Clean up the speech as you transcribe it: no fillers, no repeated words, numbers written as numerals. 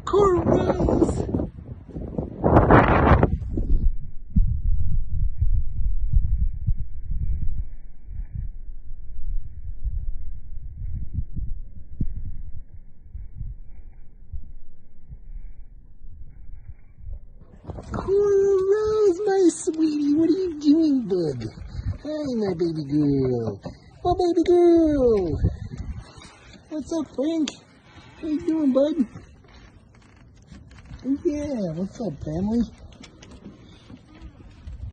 Coral Rose. Coral Rose, my sweetie, what are you doing, bud? Hi, my baby girl. Oh, baby girl. What's up, Frank? How you doing, bud? Yeah, what's up, family?